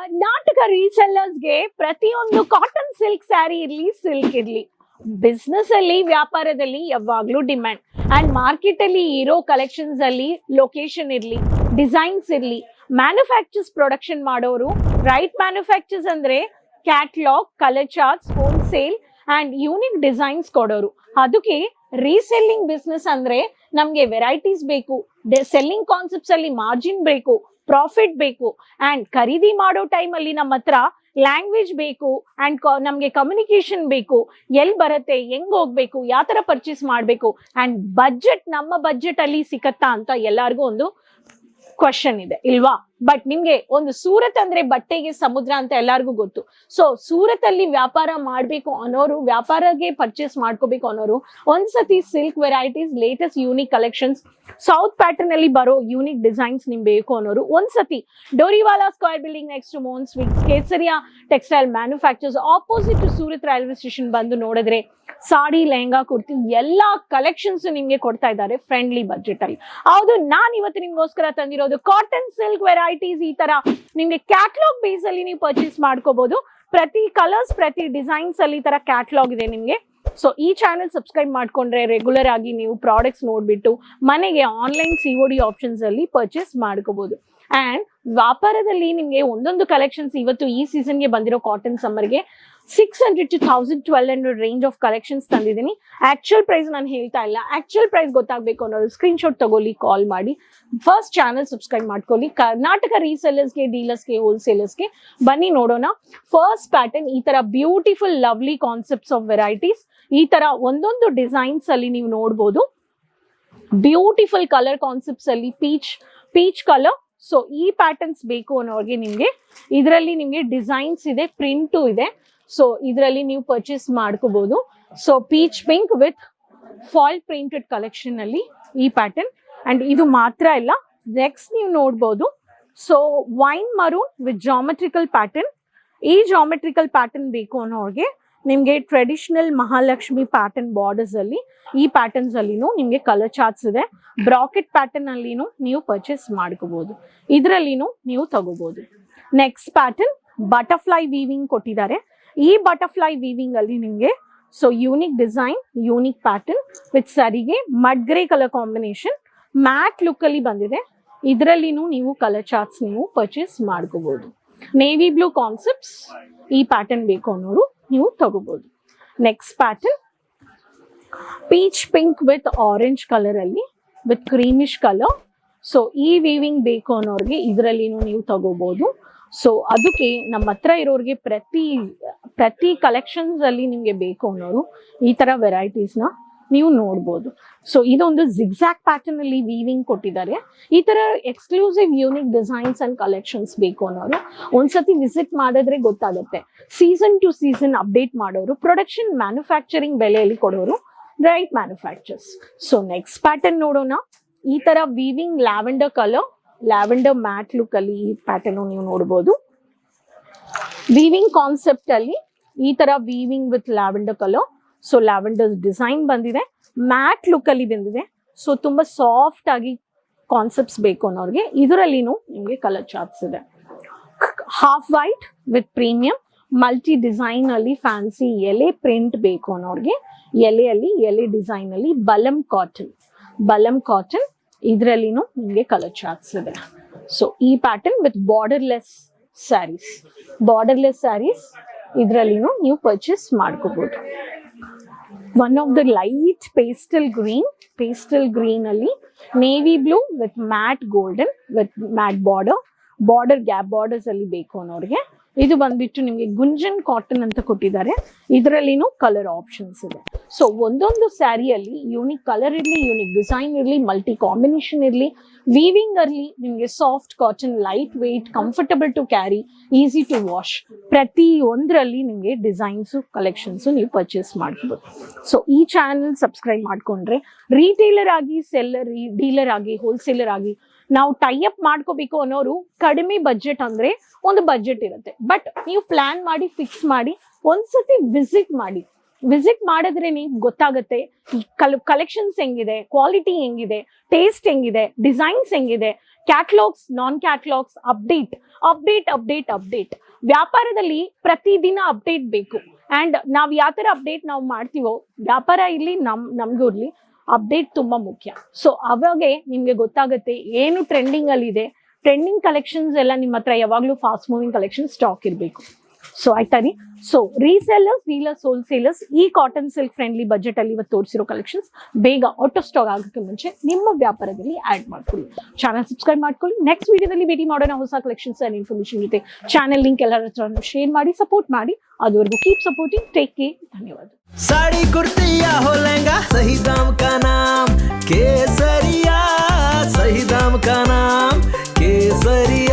ಕರ್ನಾಟಕ ರೀಸೆಲ್ಲರ್ಸ್ಗೆ ಪ್ರತಿಯೊಂದು cotton silk sari ಇರ್ಲಿ silk ಇರ್ಲಿ ಬಿಸ್ನೆಸ್ ಅಲ್ಲಿ ವ್ಯಾಪಾರದಲ್ಲಿ ಯಾವಾಗ್ಲೂ ಡಿಮ್ಯಾಂಡ್ ಅಂಡ್ ಮಾರ್ಕೆಟ್ ಅಲ್ಲಿ ಇರೋ ಕಲೆಕ್ಷನ್ಸ್ ಅಲ್ಲಿ ಲೊಕೇಶನ್ ಇರ್ಲಿ ಡಿಸೈನ್ಸ್ ಇರ್ಲಿ ಮ್ಯಾನುಫ್ಯಾಕ್ಚರ್ಸ್ ಪ್ರೊಡಕ್ಷನ್ ಮಾಡೋರು ರೈಟ್ ಮ್ಯಾನುಫ್ಯಾಕ್ಚರ್ಸ್ ಅಂದ್ರೆ catalogue colour charts wholesale and unique designs ಕೊಡೋರು. ಅದಕ್ಕೆ ರೀಸೆಲ್ಲಿಂಗ್ ಬಿಸ್ನೆಸ್ ಅಂದ್ರೆ ನಮ್ಗೆ ವೆರೈಟೀಸ್ ಬೇಕು, ಸೆಲ್ಲಿಂಗ್ ಕಾನ್ಸೆಪ್ಟ್ಸ್ ಅಲ್ಲಿ ಮಾರ್ಜಿನ್ ಬೇಕು, ಪ್ರಾಫಿಟ್ ಬೇಕು ಅಂಡ್ ಖರೀದಿ ಮಾಡೋ ಟೈಮ್ ಅಲ್ಲಿ ನಮ್ಮ ಹತ್ರ ಲ್ಯಾಂಗ್ವೇಜ್ ಬೇಕು ಅಂಡ್ ನಮ್ಗೆ ಕಮ್ಯುನಿಕೇಶನ್ ಬೇಕು, ಎಲ್ಲಿ ಬರುತ್ತೆ, ಹೆಂಗ್ ಹೋಗ್ಬೇಕು, ಯಾವ ತರ ಪರ್ಚೇಸ್ ಮಾಡ್ಬೇಕು ಅಂಡ್ ಬಜೆಟ್ ನಮ್ಮ ಬಜೆಟ್ ಅಲ್ಲಿ ಸಿಕ್ಕತ್ತಾ ಅಂತ ಎಲ್ಲಾರ್ಗು ಒಂದು ಕ್ವಶನ್ ಇದೆ ಇಲ್ವಾ. ಬಟ್ ನಿಮ್ಗೆ ಒಂದು ಸೂರತ್ ಅಂದ್ರೆ ಬಟ್ಟೆಗೆ ಸಮುದ್ರ ಅಂತ ಎಲ್ಲಾರ್ಗು ಗೊತ್ತು. ಸೊ ಸೂರತ್ ಅಲ್ಲಿ ವ್ಯಾಪಾರ ಮಾಡ್ಬೇಕು ಅನ್ನೋರು, ವ್ಯಾಪಾರಕ್ಕೆ ಪರ್ಚೇಸ್ ಮಾಡ್ಕೋಬೇಕು ಅನ್ನೋರು ಒಂದ್ಸತಿ silk varieties latest unique collections south pattern ಅಲ್ಲಿ ಬರೋ ಯೂನಿಕ್ ಡಿಸೈನ್ಸ್ ನಿಮ್ ಬೇಕು ಅನ್ನೋರು ಒಂದ್ಸತಿ Doriwala square building next to ಮೋನ್ sweets Kesariya textile manufactures opposite to Surat railway station ಬಂದು ನೋಡಿದ್ರೆ ಸಾಡಿ ಲೆಹಂಗಾ ಕುರ್ತಿ ಎಲ್ಲಾ ಕಲೆಕ್ಷನ್ಸ್ ನಿಮ್ಗೆ ಕೊಡ್ತಾ ಇದ್ದಾರೆ ಫ್ರೆಂಡ್ಲಿ ಬಜೆಟ್ ಅಲ್ಲಿ. ಹೌದು, ನಾನ್ ಇವತ್ತು ನಿಮ್ಗೋಸ್ಕರ ತಂದಿರೋದು ಕಾಟನ್ ಸಿಲ್ಕ್ ವೆರೈಟೀಸ್. ಈ ತರ ನಿಮ್ಗೆ ಕ್ಯಾಟ್ಲಾಗ್ ಬೇಸ್ ಅಲ್ಲಿ ನೀವು ಪರ್ಚೇಸ್ ಮಾಡ್ಕೋಬಹುದು. ಪ್ರತಿ ಕಲರ್ಸ್ ಪ್ರತಿ ಡಿಸೈನ್ಸ್ ಅಲ್ಲಿ ಈ ತರ ಕ್ಯಾಟ್ಲಾಗ್ ಇದೆ ನಿಮ್ಗೆ. ಸೊ ಈ ಚಾನೆಲ್ ಸಬ್ಸ್ಕ್ರೈಬ್ ಮಾಡ್ಕೊಂಡ್ರೆ ರೆಗ್ಯುಲರ್ ಆಗಿ ನೀವು ಪ್ರಾಡಕ್ಟ್ಸ್ ನೋಡ್ಬಿಟ್ಟು ಮನೆಗೆ ಆನ್ಲೈನ್ COD ಆಪ್ಷನ್ಸ್ ಅಲ್ಲಿ ಪರ್ಚೇಸ್ ಮಾಡ್ಕೋಬಹುದು. ಅಂಡ್ ವ್ಯಾಪಾರದಲ್ಲಿ ನಿಮ್ಗೆ ಒಂದೊಂದು ಕಲೆಕ್ಷನ್ಸ್ ಇವತ್ತು ಈ ಸೀಸನ್ಗೆ ಬಂದಿರೋ ಕಾಟನ್ ಸಮ್ಮರ್ಗೆ 600 to 1200 ರೇಂಜ್ ಆಫ್ ಕಲೆಕ್ಷನ್ಸ್ ತಂದಿದ್ದೀನಿ. ಆಕ್ಚುಯಲ್ ಪ್ರೈಸ್ ನಾನು ಹೇಳ್ತಾ ಇಲ್ಲ, ಆಕ್ಚುಯಲ್ ಪ್ರೈಸ್ ಗೊತ್ತಾಗಬೇಕು ಅನ್ನೋದು ಸ್ಕ್ರೀನ್ ಶಾಟ್ ತಗೊಳ್ಳಿ, ಕಾಲ್ ಮಾಡಿ. ಫಸ್ಟ್ ಚಾನಲ್ ಸಬ್ಸ್ಕ್ರೈಬ್ ಮಾಡ್ಕೊಳ್ಳಿ. ಕರ್ನಾಟಕ ರೀಸೆಲ್ಲರ್ಸ್ಗೆ, ಡೀಲರ್ಸ್ಗೆ, ಹೋಲ್ಸೇಲರ್ಸ್ಗೆ ಬನ್ನಿ ನೋಡೋಣ. ಫಸ್ಟ್ ಪ್ಯಾಟರ್ನ್ ಈ ತರ beautiful lovely concepts of varieties. ಈ ತರ ಒಂದೊಂದು ಡಿಸೈನ್ಸ್ ಅಲ್ಲಿ ನೀವು ನೋಡ್ಬೋದು. ಬ್ಯೂಟಿಫುಲ್ ಕಲರ್ ಕಾನ್ಸೆಪ್ಟ್ಸ್ ಅಲ್ಲಿ ಪೀಚ್ ಕಲರ್. ಸೊ ಈ ಪ್ಯಾಟರ್ನ್ಸ್ ಬೇಕು ಅನ್ನೋರಿಗೆ ನಿಮ್ಗೆ ಇದರಲ್ಲಿ ನಿಮ್ಗೆ ಡಿಸೈನ್ಸ್ ಇದೆ, ಪ್ರಿಂಟು ಇದೆ. ಸೊ ಇದರಲ್ಲಿ ನೀವು ಪರ್ಚೇಸ್ ಮಾಡ್ಕೋಬಹುದು. So peach pink with fall printed collection ಅಲ್ಲಿ ಈ ಪ್ಯಾಟರ್ನ್. ಅಂಡ್ ಇದು ಮಾತ್ರ ಇಲ್ಲ, ನೆಕ್ಸ್ಟ್ ನೀವು ನೋಡ್ಬೋದು. So wine maroon with geometrical pattern. ಈ ಜಾಮೆಟ್ರಿಕಲ್ ಪ್ಯಾಟರ್ನ್ ಬೇಕು ಅನ್ನೋರಿಗೆ ನಿಮ್ಗೆ ಟ್ರೆಡಿಷನಲ್ ಮಹಾಲಕ್ಷ್ಮಿ ಪ್ಯಾಟರ್ನ್ ಬಾರ್ಡರ್ಸ್ ಅಲ್ಲಿ ಈ ಪ್ಯಾಟರ್ನ್ಸ್ ಅಲ್ಲಿನೂ ನಿಮ್ಗೆ ಕಲರ್ ಚಾರ್ಟ್ಸ್ ಇದೆ. ಬ್ರಾಕೆಟ್ ಪ್ಯಾಟರ್ನ್ ಅಲ್ಲಿನೂ ನೀವು ಪರ್ಚೇಸ್ ಮಾಡ್ಕೋಬಹುದು, ಇದರಲ್ಲಿನೂ ನೀವು ತಗೋಬಹುದು. ನೆಕ್ಸ್ಟ್ ಪ್ಯಾಟರ್ನ್ ಬಟರ್ಫ್ಲೈ ವೀವಿಂಗ್ ಕೊಟ್ಟಿದ್ದಾರೆ. ಈ ಬಟರ್ಫ್ಲೈ ವೀವಿಂಗ್ ಅಲ್ಲಿ ನಿಮ್ಗೆ so unique design, unique pattern with ಸರಿಗೆ mud grey colour combination matte look ಅಲ್ಲಿ ಬಂದಿದೆ. ಇದರಲ್ಲಿನೂ ನೀವು ಕಲರ್ ಚಾರ್ಟ್ಸ್ ನೀವು ಪರ್ಚೇಸ್ ಮಾಡ್ಕೋಬಹುದು. ನೇವಿ ಬ್ಲೂ ಕಾನ್ಸೆಪ್ಟ್ಸ್ ಈ ಪ್ಯಾಟರ್ನ್ ಬೇಕು ಅನ್ನೋರು ನೀವು ತಗೋಬಹುದು. Next pattern peach pink with orange colour ಅಲ್ಲಿ ವಿತ್ ಕ್ರೀಮಿಶ್ ಕಲರ್. ಸೊ ಈ ವೀವಿಂಗ್ ಬೇಕು ಅನ್ನೋರಿಗೆ ಇದರಲ್ಲಿನೂ ನೀವು ತಗೋಬಹುದು. ಸೊ ಅದಕ್ಕೆ ನಮ್ಮ ಹತ್ರ ಇರೋರಿಗೆ ಪ್ರತಿ ಕಲೆಕ್ಷನ್ಸ್ ಅಲ್ಲಿ ನಿಮ್ಗೆ ಬೇಕು ಅನ್ನೋರು ಈ ತರ ವೆರೈಟೀಸ್ ನ ನೀವು ನೋಡ್ಬೋದು. ಸೊ ಇದೊಂದು ಜಿಗ್ಜಾಕ್ ಪ್ಯಾಟರ್ನ್ ಅಲ್ಲಿ ವೀವಿಂಗ್ ಕೊಟ್ಟಿದ್ದಾರೆ. ಈ ತರ exclusive unique designs and collections ಬೇಕು ಅನ್ನೋರು ಒಂದ್ಸತಿ ವಿಸಿಟ್ ಮಾಡಿದ್ರೆ ಗೊತ್ತಾಗುತ್ತೆ. ಸೀಸನ್ ಟು ಸೀಸನ್ ಅಪ್ಡೇಟ್ ಮಾಡೋರು, ಪ್ರೊಡಕ್ಷನ್ ಮ್ಯಾನುಫ್ಯಾಕ್ಚರಿಂಗ್ ಬೆಲೆಯಲ್ಲಿ ಕೊಡೋರು right manufacturers. So next pattern ನೋಡೋಣ. ಈ ತರ weaving lavender colour, lavender mat look ಅಲ್ಲಿ ಈ ಪ್ಯಾಟರ್ನ್ ನೀವು ನೋಡಬಹುದು. ವೀವಿಂಗ್ ಕಾನ್ಸೆಪ್ಟ್ ಅಲ್ಲಿ ಈ ತರ weaving with lavender colour. So lavender design ಬಂದಿದೆ, ಮ್ಯಾಟ್ ಲುಕ್ ಅಲ್ಲಿ ಬಂದಿದೆ. ಸೊ ತುಂಬಾ ಸಾಫ್ಟ್ ಆಗಿ ಕಾನ್ಸೆಪ್ಟ್ಸ್ ಬೇಕು ಅನ್ನೋರಿಗೆ ಇದರಲ್ಲಿನೂ ನಿಮ್ಗೆ ಕಲರ್ ಚಾರ್ಟ್ಸ್ ಇದೆ. Half white with premium multi design ಅಲ್ಲಿ ಫ್ಯಾನ್ಸಿ ಎಲೆ ಪ್ರಿಂಟ್ ಬೇಕು ಅನ್ನೋರಿಗೆ ಎಲೆ ಡಿಸೈನ್ ಅಲ್ಲಿ ಬಲಂ ಕಾಟನ್ ಇದರಲ್ಲಿನೂ ನಿಮ್ಗೆ ಕಲರ್ ಚಾರ್ಟ್ಸ್ ಇದೆ. ಸೊ ಈ ಪ್ಯಾಟರ್ನ್ ವಿತ್ ಬಾರ್ಡರ್ಲೆಸ್ ಸ್ಯಾರೀಸ್ ಇದರಲ್ಲಿನೂ ನೀವು ಪರ್ಚೇಸ್ ಮಾಡ್ಕೋಬಹುದು. One of the light pastel green ಅಲ್ಲಿ navy blue with matte golden with matte border gap borders ಅಲ್ಲಿ ಬೇಕು ಅನ್ನೋರಿಗೆ ಇದು ಬಂದ್ಬಿಟ್ಟು ನಿಮ್ಗೆ ಗುಂಜನ್ ಕಾಟನ್ ಅಂತ ಕೊಟ್ಟಿದ್ದಾರೆ. ಇದರಲ್ಲಿನೂ ಕಲರ್ ಆಪ್ಷನ್ಸ್ ಇದೆ. ಸೊ ಒಂದೊಂದು ಸ್ಯಾರಿಯಲ್ಲಿ ಯೂನಿಕ್ ಕಲರ್ ಇರಲಿ, ಯೂನಿಕ್ ಡಿಸೈನ್ ಇರಲಿ, ಮಲ್ಟಿ ಕಾಂಬಿನೇಷನ್ ಇರಲಿ, ವೀವಿಂಗ್ ಅಲ್ಲಿ ನಿಮ್ಗೆ soft cotton, light weight, comfortable to carry, easy to wash, ಪ್ರತಿ ಒಂದರಲ್ಲಿ ನಿಮ್ಗೆ ಡಿಸೈನ್ಸ್ ಕಲೆಕ್ಷನ್ಸ್ ನೀವು ಪರ್ಚೇಸ್ ಮಾಡ್ಬೋದು. ಸೊ ಈ ಚಾನೆಲ್ ಸಬ್ಸ್ಕ್ರೈಬ್ ಮಾಡ್ಕೊಂಡ್ರೆ ರೀಟೇಲರ್ ಆಗಿ, ಡೀಲರ್ ಆಗಿ, ಹೋಲ್ಸೇಲರ್ ಆಗಿ ನಾವು ಟೈ ಅಪ್ ಮಾಡ್ಕೋಬೇಕು ಅನ್ನೋರು ಕಡಿಮೆ ಬಜೆಟ್ ಅಂದ್ರೆ ಒಂದು ಬಜೆಟ್ ಇರುತ್ತೆ. ಬಟ್ ನೀವು ಪ್ಲಾನ್ ಮಾಡಿ ಫಿಕ್ಸ್ ಮಾಡಿ ಒಂದ್ಸತಿ ವಿಸಿಟ್ ಮಾಡಿ. ವಿಸಿಟ್ ಮಾಡಿದ್ರೇನೆ ಗೊತ್ತಾಗುತ್ತೆ ಕಲೆಕ್ಷನ್ಸ್ ಹೆಂಗಿದೆ, ಕ್ವಾಲಿಟಿ ಹೆಂಗಿದೆ, ಟೇಸ್ಟ್ ಹೆಂಗಿದೆ, ಡಿಸೈನ್ಸ್ ಹೆಂಗಿದೆ, ಕ್ಯಾಟ್ಲಾಗ್ಸ್, ನಾನ್ ಕ್ಯಾಟ್ಲಾಗ್ಸ್, ಅಪ್ಡೇಟ್. ವ್ಯಾಪಾರದಲ್ಲಿ ಪ್ರತಿದಿನ ಅಪ್ಡೇಟ್ ಬೇಕು. ಅಂಡ್ ನಾವ್ ಯಾವ ತರ ಅಪ್ಡೇಟ್ ನಾವು ಮಾಡ್ತೀವೋ, ವ್ಯಾಪಾರ ಇರ್ಲಿ ನಮ್ಗೂ ಇರ್ಲಿ, ಅಪ್ಡೇಟ್ ತುಂಬಾ ಮುಖ್ಯ. ಸೊ ಅವಾಗೆ ನಿಮ್ಗೆ ಗೊತ್ತಾಗುತ್ತೆ ಏನು ಟ್ರೆಂಡಿಂಗ್ ಅಲ್ಲಿ ಇದೆ. ಟ್ರೆಂಡಿಂಗ್ ಕಲೆಕ್ಷನ್ಸ್ ಎಲ್ಲ ನಿಮ್ಮ ಹತ್ರ ಯಾವಾಗ್ಲೂ ಫಾಸ್ಟ್ ಮೂವಿಂಗ್ ಕಲೆಕ್ಷನ್ ಸ್ಟಾಕ್ ಇರಬೇಕು. ಸೊ ಆಯ್ತಾ ರೀ. ಸೊ ರೀಸೆಲ್ಲರ್ಸ್, ಡೀಲರ್ಸ್, ಹೋಲ್ಸೇಲರ್ಸ್ ಈ ಕಾಟನ್ ಸಿಲ್ಕ್ ಫ್ರೆಂಡ್ಲಿ ಬಜೆಟ್ ಅಲ್ಲಿ ಇವತ್ತು ತೋರಿಸಿರೋ ಕಲೆಕ್ಷನ್ಸ್ ಬೇಗ ಔಟ್ ಆಫ್ ಸ್ಟಾಕ್ ಆಗೋಕ್ಕೆ ಮುಂಚೆ ನಿಮ್ಮ ವ್ಯಾಪಾರದಲ್ಲಿ ಆಡ್ ಮಾಡ್ಕೊಳ್ಳಿ. ಚಾನಲ್ ಸಬ್ಸ್ಕ್ರೈಬ್ ಮಾಡ್ಕೊಳ್ಳಿ. ನೆಕ್ಸ್ಟ್ ವಿಡಿಯೋದಲ್ಲಿ ಭೇಟಿ ಮಾಡೋಣ ಹೊಸ ಕಲೆಕ್ಷನ್ಸ್ ಅಂಡ್ ಇನ್ಫಾರ್ಮೇಶನ್ ಜೊತೆ. ಚಾನಲ್ ಲಿಂಕ್ ಎಲ್ಲರ ಹತ್ರ ಶೇರ್ ಮಾಡಿ, ಸಪೋರ್ಟ್ ಮಾಡಿ. ಅದುವರೆಗೂ ಕೀಪ್ ಸಪೋರ್ಟಿಂಗ್. Take care. ಧನ್ಯವಾದ. साड़ी कुर्ती या हो लहंगा, सही दाम का नाम केसरिया, सही दाम का नाम केसरिया.